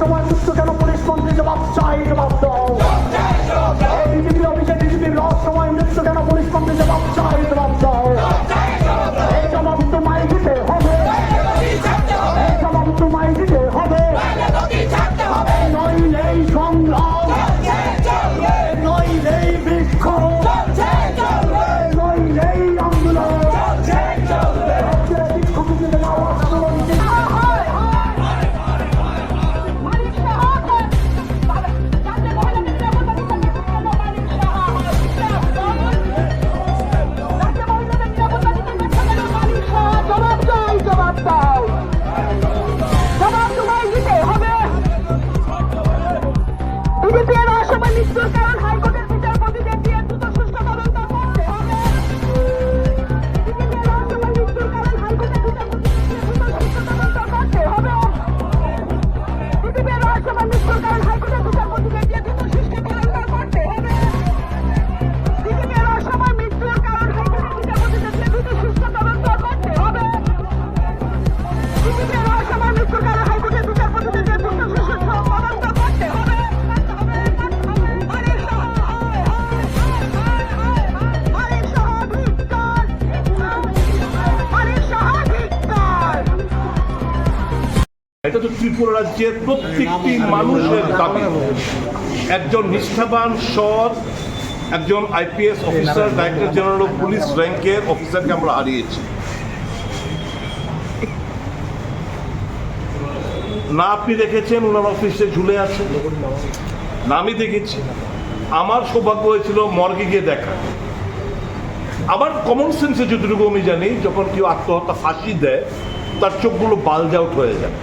রহস্যময় মৃত্যু কেন পুলিশ মন্ত্রী জবাব চাই, জবাব দাও। বিজেপি অফিসে বিজেপির রহস্যময় মৃত্যু কেন পুলিশ মন্ত্রী জবাব চাই, জবাব দাও। এই জবাব তোমায় দিতে হবে, এই জবাব তোমায় দিতে হবে। নইলে এই সংগ্রাম, নইলে এই বিক্ষোভ, নইলে এই আন্দোলন, বিক্ষোভীদের আওয়াজ তুলুন। এটা তো ত্রিপুরা রাজ্যের প্রত্যেকটি মানুষের দাবি। একজন নিষ্ঠাবান সৎ একজন IPS officer, director general of police র্যাঙ্কের অফিসারকে আমরা হারিয়েছি। না আপনি দেখেছেন ওনার অফিসে ঝুলে আছে, না আমি দেখেছি। আমার সৌভাগ্য হয়েছিল মর্গে গিয়ে দেখা। আমার কমন সেন্সে যতটুকু আমি জানি, যখন কেউ আত্মহত্যা ফাঁসি দেয় তার চোখগুলো বালজ আউট হয়ে যায়,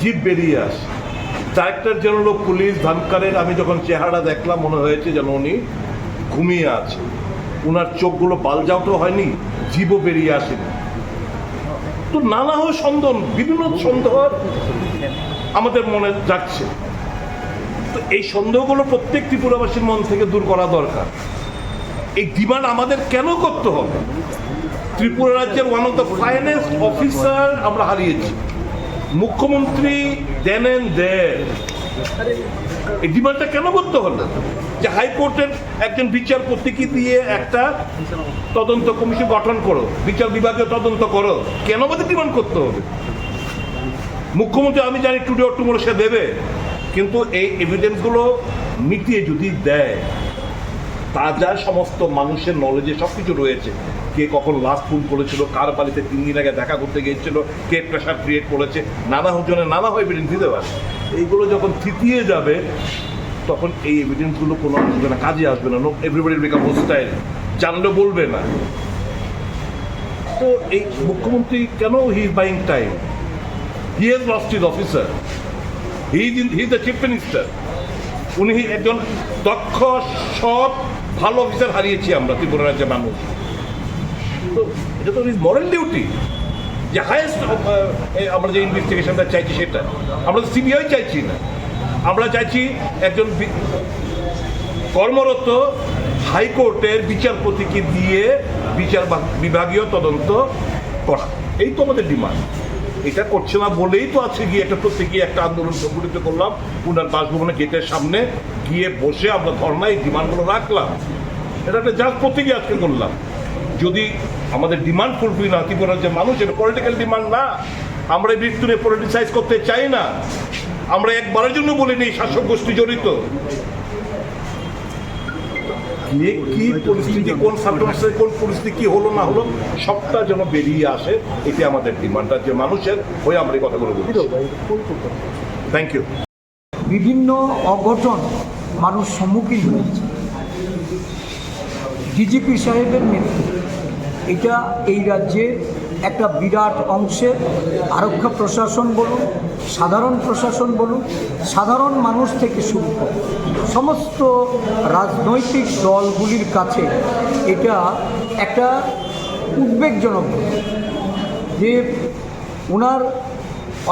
জিভ বেরিয়ে আসে। ডাইরেক্টর জেনারেল অফ পুলিশ ধানকারের আমি যখন চেহারা দেখলাম মনে হয়েছে যেন উনি ঘুমিয়ে আছে। ওনার চোখগুলো বালজ আউটও হয়নি, জিভও বেরিয়ে আসেনি। তো নানা সন্দেহ, বিভিন্ন সন্দেহ আমাদের মনে যাচ্ছে। তো এই সন্দেহগুলো প্রত্যেক ত্রিপুরাবাসীর মন থেকে দূর করা দরকার। এই ডিমান্ড আমাদের কেন করতে হবে? ত্রিপুরা রাজ্যের one of the finest officer আমরা হারিয়েছি। মুখ্যমন্ত্রী দেন এই ডিমান্ডটা কেন করতে হলো যে হাইকোর্টের একজন বিচারপতিকে দিয়ে একটা তদন্ত কমিশন গঠন করো, বিচার বিভাগীয় তদন্ত করো? কেন আমাদের ডিমান্ড করতে হবে? মুখ্যমন্ত্রী আমি জানি টুডে অর টুমরো সে দেবে, কিন্তু এই এভিডেন্সগুলো মিটিয়ে যদি দেয়, তাজা সমস্ত মানুষের নলেজে সব কিছু রয়েছে। কে কখন লাস্ট ফোন করেছিল, কার বাড়িতে 3 দিন আগে দেখা করতে গিয়েছিল, কে প্রেশার ক্রিয়েট করেছে, নানা জনের নানা এভিডেন্স দিতে পারে। এইগুলো যখন থিতিয়ে যাবে তখন এই এভিডেন্সগুলো কোনো আসবে না, কাজে আসবে না। এভরিবডি বিকাম হোস্টাইল, জানলে বলবে না। তো এই মুখ্যমন্ত্রী কেন he is buying time? He has lost his officer, he is the chief minister. উনি একজন দক্ষ সৎ ভালো অফিসার হারিয়েছি আমরা ত্রিপুরা রাজ্যের মানুষ। তো এটা তো মরাল ডিউটি যে হায়েস্ট আমরা যে ইনভেস্টিগেশনটা চাইছি সেটা আমরা তো সিবিআই চাইছি না, আমরা চাইছি একজন কর্মরত হাইকোর্টের বিচারপতিকে দিয়ে বিচার বিভাগীয় তদন্ত করা। এই তো আমাদের ডিমান্ড। এটা করছে না বলেই তো আজকে গিয়ে একটা প্রত্যেকে একটা আন্দোলন সংগঠিত করলাম, উনার বাসভবনের গেটের সামনে গিয়ে বসে আমরা ধর্নায় ডিমান্ডগুলো রাখলাম। এটা একটা জাস্ট প্রত্যেকে আজকে করলাম। যদি আমাদের ডিমান্ড ফুলফিল না, ত্রিপুরার যে মানুষ, এটা পলিটিক্যাল ডিমান্ড না। আমরা এই মৃত্যু নিয়ে পলিটিসাইজ করতে চাই না। আমরা একবারের জন্য বলিনি শাসক গোষ্ঠী জড়িত। কি পরিস্থিতি, কোন সার্কামস্টেন্সে কোন পরিস্থিতি কি হলো না হলো সবটা যেন বেরিয়ে আসে, এটি আমাদের ডিমান্ড। যে মানুষের হয়ে আমরা এই কথাগুলো বলছি। Thank you. বিভিন্ন অঘটন মানুষ সম্মুখীন হয়েছে। ডিজিপি সাহেবের মৃত্যু, এটা এই রাজ্যে একটা বিরাট অংশের আরক্ষা প্রশাসন বলুন, সাধারণ প্রশাসন বলুন, সাধারণ মানুষ থেকে শুরু করে সমস্ত রাজনৈতিক দলগুলির কাছে এটা একটা উদ্বেগজনক যে ওনার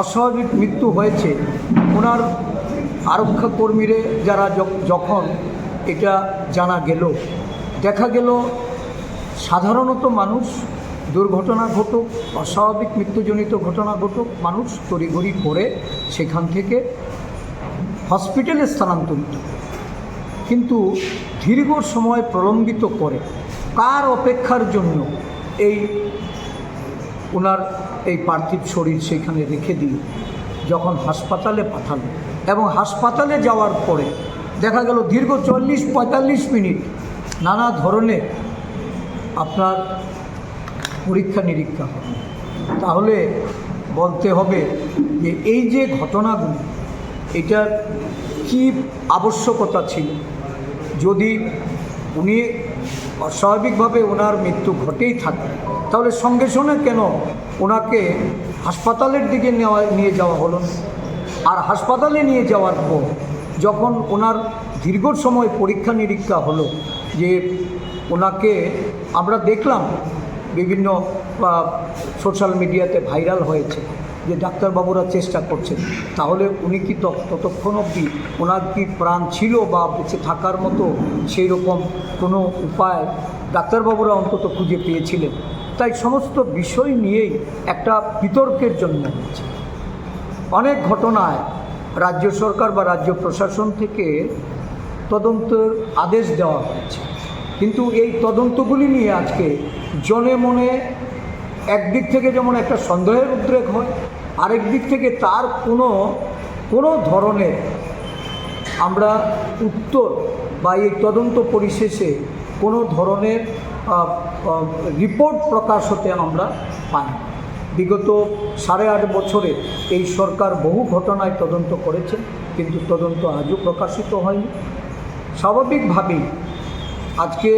অস্বাভাবিক মৃত্যু হয়েছে। ওনার আরক্ষা কর্মীরা যারা যখন এটা জানা গেল, দেখা গেল সাধারণত মানুষ দুর্ঘটনা ঘটুক, অস্বাভাবিক মৃত্যুজনিত ঘটনা ঘটুক, মানুষ তড়িঘড়ি করে সেখান থেকে হসপিটালে স্থানান্তরিত, কিন্তু দীর্ঘ সময় প্রলম্বিত করে কার অপেক্ষার জন্য এই ওনার এই পার্থিব শরীর সেখানে রেখে দিয়ে যখন হাসপাতালে পাঠালো, এবং হাসপাতালে যাওয়ার পরে দেখা গেল দীর্ঘ 40-45 মিনিট নানা ধরনের আপনার পরীক্ষা নিরীক্ষা হবে, তাহলে বলতে হবে যে এই যে ঘটনাগুলি, এটার কী আবশ্যকতা ছিল। যদি উনি অস্বাভাবিকভাবে ওনার মৃত্যু ঘটেই থাকে, তাহলে সঙ্গে সঙ্গে কেন ওনাকে হাসপাতালের দিকে নিয়ে যাওয়া হলো না? আর হাসপাতালে নিয়ে যাওয়ার পর যখন ওনার দীর্ঘ সময় পরীক্ষা নিরীক্ষা হলো, যে ওনাকে আমরা দেখলাম বিভিন্ন সোশ্যাল মিডিয়াতে ভাইরাল হয়েছে যে ডাক্তারবাবুরা চেষ্টা করছেন, তাহলে উনি কি ততক্ষণ অবধি ওনার কি প্রাণ ছিল বা বেঁচে থাকার মতো সেই রকম কোনো উপায় ডাক্তারবাবুরা অন্তত খুঁজে পেয়েছিলেন? তাই সমস্ত বিষয় নিয়েই একটা বিতর্কের জন্ম হয়েছে। অনেক ঘটনায় রাজ্য সরকার বা রাজ্য প্রশাসন থেকে তদন্তের আদেশ দেওয়া হয়েছে, কিন্তু এই তদন্তগুলি নিয়ে আজকে জনে মনে একদিক থেকে যেমন একটা সন্দেহের উদ্রেক হয়, আরেক দিক থেকে তার কোনো ধরনের আমরা উত্তর বা এই তদন্ত পরিশেষে কোনো ধরনের রিপোর্ট প্রকাশ হতে আমরা পাই। বিগত 8.5 বছরে এই সরকার বহু ঘটনায় তদন্ত করেছে, কিন্তু তদন্ত আজও প্রকাশিত হয়নি। স্বাভাবিকভাবেই আজকে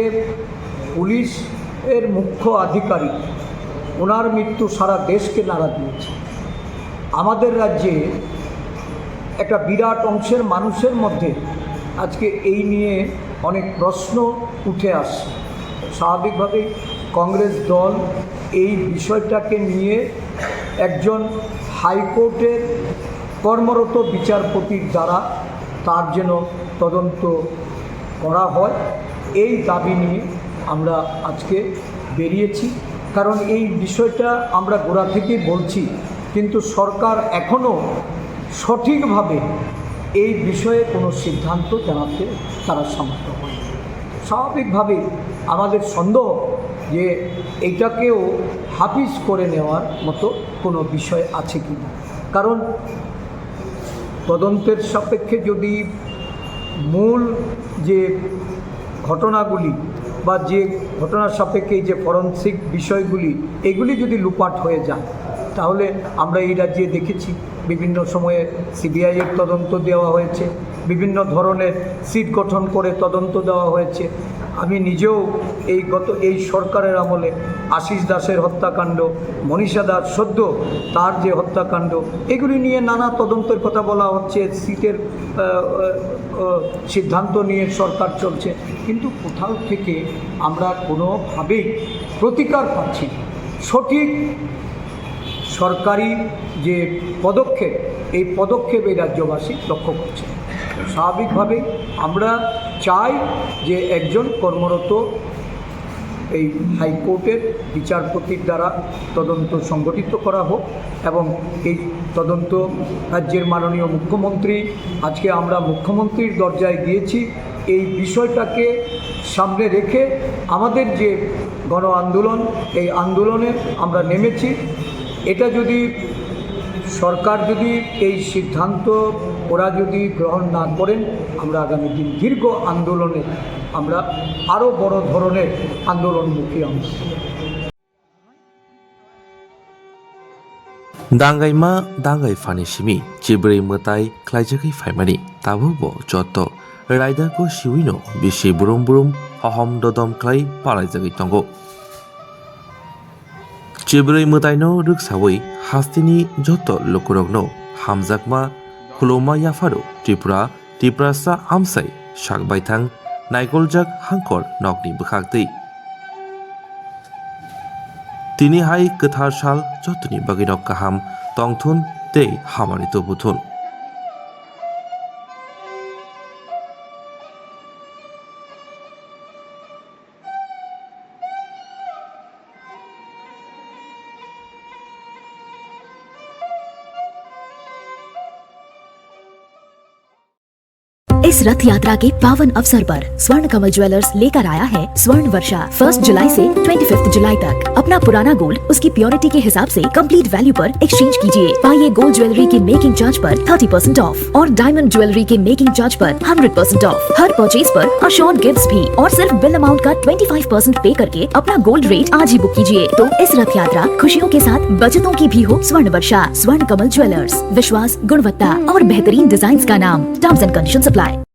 পুলিশের মুখ্য আধিকারিক ওনার মৃত্যু সারা দেশকে নাড়া দিয়েছে। আমাদের রাজ্যে একটা বিরাট অংশের মানুষের মধ্যে আজকে এই নিয়ে অনেক প্রশ্ন উঠে আসছে। স্বাভাবিকভাবেই কংগ্রেস দল এই বিষয়টাকে নিয়ে একজন হাইকোর্টের কর্মরত বিচারপতির দ্বারা তার যেন তদন্ত করা হয়, এই দাবি নিয়ে আমরা আজকে বেরিয়েছি। কারণ এই বিষয়টা আমরা গোড়া থেকেই বলছি, কিন্তু সরকার এখনও সঠিকভাবে এই বিষয়ে কোনো সিদ্ধান্ত জানাতে তারা সমর্থ হয়। স্বাভাবিকভাবেই আমাদের সন্দেহ যে এইটাকেও হাফিজ করে নেওয়ার মতো কোনো বিষয় আছে কি না। কারণ তদন্তের সাপেক্ষে যদি মূল যে ঘটনাগুলি বা যে ঘটনার সাপেক্ষে যে ফরেনসিক বিষয়গুলি, এগুলি যদি লুপাট হয়ে যায়, তাহলে আমরা এই রাজ্যে দেখেছি বিভিন্ন সময়ে সিবিআইয়ের তদন্ত দেওয়া হয়েছে, বিভিন্ন ধরনের সিট গঠন করে তদন্ত দেওয়া হয়েছে। আমি নিজেও এই সরকারের আমলে আশিস দাসের হত্যাকাণ্ড, মনীষা দাস সদ্য তার যে হত্যাকাণ্ড, এগুলি নিয়ে নানা তদন্তের কথা বলা হচ্ছে, সিটের সিদ্ধান্ত নিয়ে সরকার চলছে, কিন্তু কোথাও থেকে আমরা কোনোভাবেই প্রতিকার পাচ্ছি না। সঠিক সরকারি যে পদক্ষেপ, এই পদক্ষেপ এই রাজ্যবাসী লক্ষ্য করছে। স্বাভাবিকভাবেই আমরা চাই যে একজন কর্মরত এই হাইকোর্টের বিচারপতির দ্বারা তদন্ত সংগঠিত করা হোক, এবং এই তদন্ত রাজ্যের মাননীয় মুখ্যমন্ত্রী, আজকে আমরা মুখ্যমন্ত্রীর দরজায় গিয়েছি এই বিষয়টাকে সামনে রেখে। আমাদের যে গণ আন্দোলন, এই আন্দোলনে আমরা নেমেছি। এটা যদি সরকার যদি এই সিদ্ধান্ত ওরা যদি গ্রহণ না করেন, আমরা আগামী দিন দীর্ঘ আন্দোলনে আমরা আরও বড় ধরনের আন্দোলনমুখী অংশ। दांगाइमा दांगाइ फानि सिमी चिब्रै मताइ ख्लाइजाखै फाइमानि ताबो ब जत राइदारको सिविनो बिसि बुरुम बुरुम हहम ददम ख्लाइ पालाइजाखै तंगो चिब्रै मताइनो रुकसावै हास्तिनि जत लोकरगनो हामजाकमा खुलौमा याफारो त्रिपुरासा आमसाइ साकबायथां नाइकलजाक हांकर नकनि बोखागदै তিনি হাই गोथार साल जतनि बागिनक गाहाम तंथुन तै हामानि तबुथुन। इस रथ यात्रा के पावन अवसर पर स्वर्ण कमल ज्वेलर्स लेकर आया है स्वर्ण वर्षा 1 जुलाई से 25 जुलाई तक। अपना पुराना गोल्ड उसकी प्योरिटी के हिसाब से कंप्लीट वैल्यू पर एक्सचेंज कीजिए। पाइए गोल्ड ज्वेलरी के मेकिंग चार्ज पर 30% ऑफ और डायमंड ज्वेलरी के मेकिंग चार्ज पर 100% ऑफ। हर परचेज पर अशोर्ड गिफ्ट्स भी और सिर्फ बिल अमाउंट का 25% पे करके अपना गोल्ड रेट आज ही बुक कीजिए। तो इस रथ यात्रा खुशियों के साथ बचतों की भी हो। स्वर्ण वर्षा स्वर्ण कमल ज्वेलर्स, विश्वास, गुणवत्ता और बेहतरीन डिजाइन का नाम। Terms and conditions apply.